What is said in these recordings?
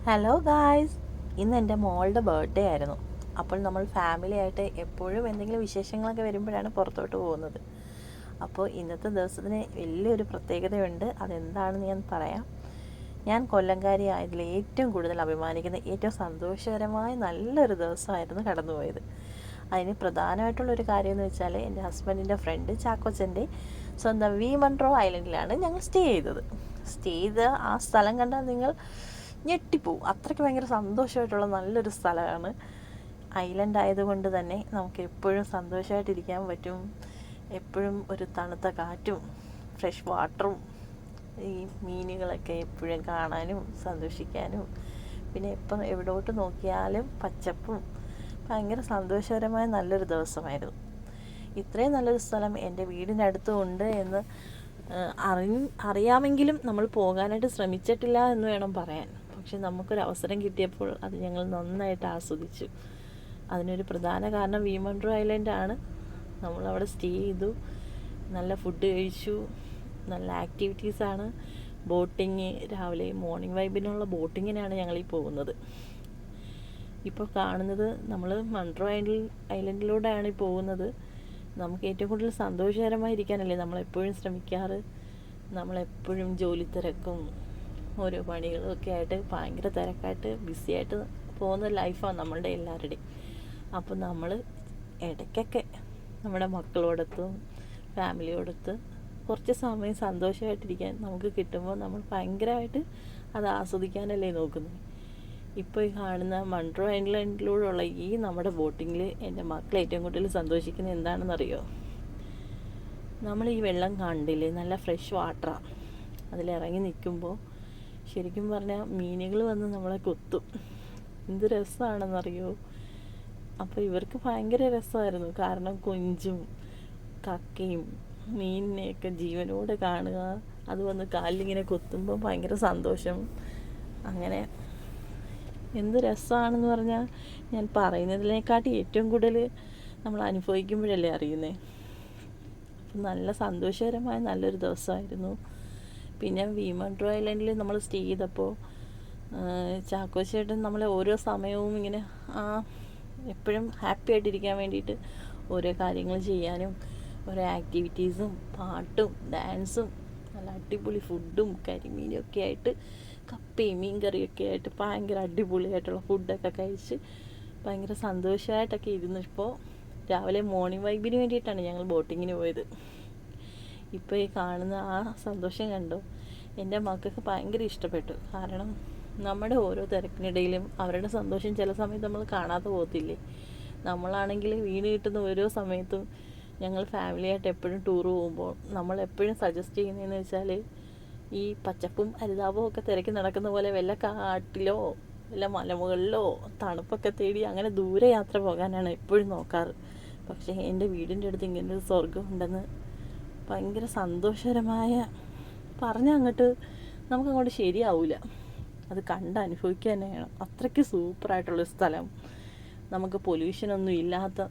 Hello guys, ഇന്ന് എൻ്റെ മോളുടെ ബർത്ത്ഡേ ആയിരുന്നു. അപ്പോൾ നമ്മൾ ഫാമിലി ആയിട്ട് എപ്പോഴും എന്തെങ്കിലും വിശേഷങ്ങളൊക്കെ വരുമ്പോഴാണ് പുറത്തോട്ട് പോകുന്നത്. അപ്പോൾ ഇന്നത്തെ ദിവസത്തിന് വലിയൊരു പ്രത്യേകതയുണ്ട്. അതെന്താണെന്ന് ഞാൻ പറയാം. ഞാൻ കൊല്ലംകാരി ആയതിൽ ഏറ്റവും കൂടുതൽ അഭിമാനിക്കുന്ന ഏറ്റവും സന്തോഷകരമായ നല്ലൊരു ദിവസമായിരുന്നു കടന്നുപോയത്. അതിന് പ്രധാനമായിട്ടുള്ളൊരു കാര്യം എന്ന് വെച്ചാൽ എൻ്റെ ഹസ്ബൻഡിൻ്റെ ഫ്രണ്ട് ചാക്കോച്ചൻ്റെ സ്വന്തം വി മൺട്രോ ഐലൻഡിലാണ് ഞങ്ങൾ സ്റ്റേ ചെയ്തത്. സ്റ്റേ ചെയ്ത ആ സ്ഥലം കണ്ടാൽ നിങ്ങൾ ഞെട്ടിപ്പോവും. അത്രയ്ക്ക് ഭയങ്കര സന്തോഷമായിട്ടുള്ള നല്ലൊരു സ്ഥലമാണ്. ഐലൻഡ് ആയതുകൊണ്ട് തന്നെ നമുക്ക് എപ്പോഴും സന്തോഷമായിട്ടിരിക്കാൻ പറ്റും. എപ്പോഴും ഒരു തണുത്ത കാറ്റും ഫ്രഷ് വാട്ടറും ഈ മീനുകളൊക്കെ എപ്പോഴും കാണാനും സന്തോഷിക്കാനും, പിന്നെ എപ്പം എവിടോട്ട് നോക്കിയാലും പച്ചപ്പും, ഭയങ്കര സന്തോഷകരമായ നല്ലൊരു ദിവസമായിരുന്നു. ഇത്രയും നല്ലൊരു സ്ഥലം എൻ്റെ വീടിനടുത്തും ഉണ്ട് എന്ന് അറിയാമെങ്കിലും നമ്മൾ പോകാനായിട്ട് ശ്രമിച്ചിട്ടില്ല എന്ന് വേണം പറയാൻ. പക്ഷെ നമുക്കൊരു അവസരം കിട്ടിയപ്പോൾ അത് ഞങ്ങൾ നന്നായിട്ട് ആസ്വദിച്ചു. അതിനൊരു പ്രധാന കാരണം വി മൺട്രോ ഐലൻഡാണ്. നമ്മളവിടെ സ്റ്റേ ചെയ്തു, നല്ല ഫുഡ് കഴിച്ചു, നല്ല ആക്ടിവിറ്റീസാണ്. ബോട്ടിങ്, രാവിലെ മോർണിംഗ് വൈബിനുള്ള ബോട്ടിങ്ങിനാണ് ഞങ്ങളീ പോകുന്നത്. ഇപ്പോൾ കാണുന്നത് നമ്മൾ മൺട്രോ ഐലൻഡിലൂടെയാണ് ഈ പോകുന്നത്. നമുക്ക് ഏറ്റവും കൂടുതൽ സന്തോഷകരമായിരിക്കാനല്ലേ നമ്മളെപ്പോഴും ശ്രമിക്കാറ്. നമ്മളെപ്പോഴും ജോലി തിരക്കും ഓരോ പണികളും ഒക്കെ ആയിട്ട് ഭയങ്കര തിരക്കായിട്ട് ബിസിയായിട്ട് പോകുന്ന ലൈഫാണ് നമ്മളുടെ എല്ലാവരുടെയും. അപ്പോൾ നമ്മൾ ഇടയ്ക്കൊക്കെ നമ്മുടെ മക്കളോടൊത്തും ഫാമിലിയോടൊത്ത് കുറച്ച് സമയം സന്തോഷമായിട്ടിരിക്കാൻ നമുക്ക് കിട്ടുമ്പോൾ നമ്മൾ ഭയങ്കരമായിട്ട് അത് ആസ്വദിക്കാനല്ലേ നോക്കുന്നത്. ഇപ്പോൾ ഈ കാണുന്ന മൺട്രോ ഐലൻഡിലൂടെയുള്ള ഈ നമ്മുടെ ബോട്ടിങ്ങിൽ എൻ്റെ മക്കൾ ഏറ്റവും കൂടുതൽ സന്തോഷിക്കുന്നത് എന്താണെന്നറിയോ? നമ്മൾ ഈ വെള്ളം കണ്ടില്ലേ, നല്ല ഫ്രഷ് വാട്ടറാണ്. അതിലിറങ്ങി നിൽക്കുമ്പോൾ ശരിക്കും പറഞ്ഞാൽ മീനുകൾ വന്ന് നമ്മളെ കൊത്തും. എന്ത് രസമാണെന്നറിയോ? അപ്പോൾ ഇവർക്ക് ഭയങ്കര രസമായിരുന്നു. കാരണം കൊഞ്ചും കക്കയും മീനിനെയൊക്കെ ജീവനോടെ കാണുക, അത് വന്ന് കാലിലിങ്ങനെ കൊത്തുമ്പോൾ ഭയങ്കര സന്തോഷം. അങ്ങനെ എന്ത് രസമാണെന്ന് പറഞ്ഞാൽ ഞാൻ പറയുന്നതിനെക്കാട്ടി ഏറ്റവും കൂടുതൽ നമ്മൾ അനുഭവിക്കുമ്പോഴല്ലേ അറിയുന്നത്. അപ്പം നല്ല സന്തോഷകരമായ നല്ലൊരു ദിവസമായിരുന്നു. പിന്നെ വി മൺട്രോ ഐലൻഡിൽ നമ്മൾ സ്റ്റേ ചെയ്തപ്പോൾ ചാക്കോച്ചേട്ടൻ നമ്മളെ ഓരോ സമയവും ഇങ്ങനെ എപ്പോഴും ഹാപ്പി ആയിട്ടിരിക്കാൻ വേണ്ടിയിട്ട് ഓരോ കാര്യങ്ങൾ ചെയ്യാനും, ഓരോ ആക്ടിവിറ്റീസും പാട്ടും ഡാൻസും നല്ല അടിപൊളി ഫുഡും കരിമീനും ഒക്കെ ആയിട്ട്, കപ്പയും മീൻ കറിയൊക്കെ ആയിട്ട് ഭയങ്കര അടിപൊളിയായിട്ടുള്ള ഫുഡൊക്കെ കഴിച്ച് ഭയങ്കര സന്തോഷമായിട്ടൊക്കെ ഇരുന്നു. ഇപ്പോൾ രാവിലെ മോർണിംഗ് വൈബിന് വേണ്ടിയിട്ടാണ് ഞങ്ങൾ ബോട്ടിങ്ങിന് പോയത്. ഇപ്പോൾ ഈ കാണുന്ന ആ സന്തോഷം കണ്ടോ? എൻ്റെ മക്കൾക്ക് ഭയങ്കര ഇഷ്ടപ്പെട്ടു. കാരണം നമ്മുടെ ഓരോ തിരക്കിനിടയിലും അവരുടെ സന്തോഷം ചില സമയത്ത് നമ്മൾ കാണാതെ പോകത്തില്ലേ. നമ്മളാണെങ്കിൽ വീണ് കിട്ടുന്ന ഓരോ സമയത്തും ഞങ്ങൾ ഫാമിലിയായിട്ട് എപ്പോഴും ടൂർ പോകുമ്പോൾ നമ്മൾ എപ്പോഴും സജസ്റ്റ് ചെയ്യുന്നതെന്ന് വെച്ചാൽ ഈ പച്ചപ്പും ഹരിതാപവും ഒക്കെ തിരക്കി നടക്കുന്ന പോലെ വല്ല കാട്ടിലോ വല്ല മലമുകളിലോ തണുപ്പൊക്കെ തേടി അങ്ങനെ ദൂരെ യാത്ര പോകാനാണ് എപ്പോഴും നോക്കാറ്. പക്ഷേ എൻ്റെ വീടിൻ്റെ അടുത്ത് ഇങ്ങനൊരു സ്വർഗ്ഗം ഉണ്ടെന്ന് ഭയങ്കര സന്തോഷകരമായ, പറഞ്ഞാൽ നമുക്കങ്ങോട്ട് ശരിയാവില്ല. അത് കണ്ട് അനുഭവിക്കുക തന്നെ വേണം. അത്രയ്ക്ക് സൂപ്പറായിട്ടുള്ളൊരു സ്ഥലം, നമുക്ക് പൊല്യൂഷനൊന്നും ഇല്ലാത്ത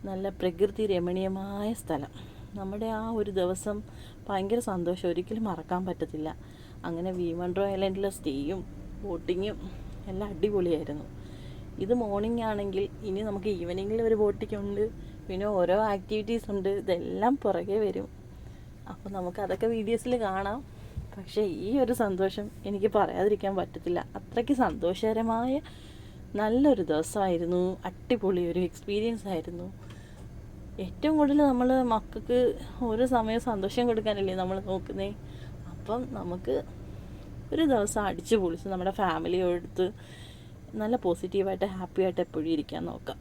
നല്ല പ്രകൃതി രമണീയമായ സ്ഥലം. നമ്മുടെ ആ ഒരു ദിവസം ഭയങ്കര സന്തോഷം, ഒരിക്കലും മറക്കാൻ പറ്റത്തില്ല. അങ്ങനെ വി മൺട്രോ ഐലൻഡിലെ സ്റ്റേയും ബോട്ടിങ്ങും എല്ലാം അടിപൊളിയായിരുന്നു. ഇത് മോർണിംഗ് ആണെങ്കിൽ ഇനി നമുക്ക് ഈവനിങ്ങിൽ ഒരു ബോട്ടിങ്ങുണ്ട്, പിന്നെ ഓരോ ആക്ടിവിറ്റീസ് ഉണ്ട്. ഇതെല്ലാം പുറകെ വരും. അപ്പോൾ നമുക്കതൊക്കെ വീഡിയോസിൽ കാണാം. പക്ഷേ ഈ ഒരു സന്തോഷം എനിക്ക് പറയാതിരിക്കാൻ പറ്റത്തില്ല. അത്രയ്ക്ക് സന്തോഷകരമായ നല്ലൊരു ദിവസമായിരുന്നു. അടിപൊളി ഒരു എക്സ്പീരിയൻസ് ആയിരുന്നു. ഏറ്റവും കൂടുതൽ നമ്മൾ മക്കൾക്ക് ഓരോ സമയം സന്തോഷം കൊടുക്കാനല്ലേ നമ്മൾ നോക്കുന്നത്. അപ്പം നമുക്ക് ഒരു ദിവസം അടിച്ചു പൊളിച്ച് നമ്മുടെ ഫാമിലിയോടത്ത് നല്ല പോസിറ്റീവായിട്ട് ഹാപ്പി ആയിട്ട് എപ്പോഴും ഇരിക്കാൻ നോക്കാം.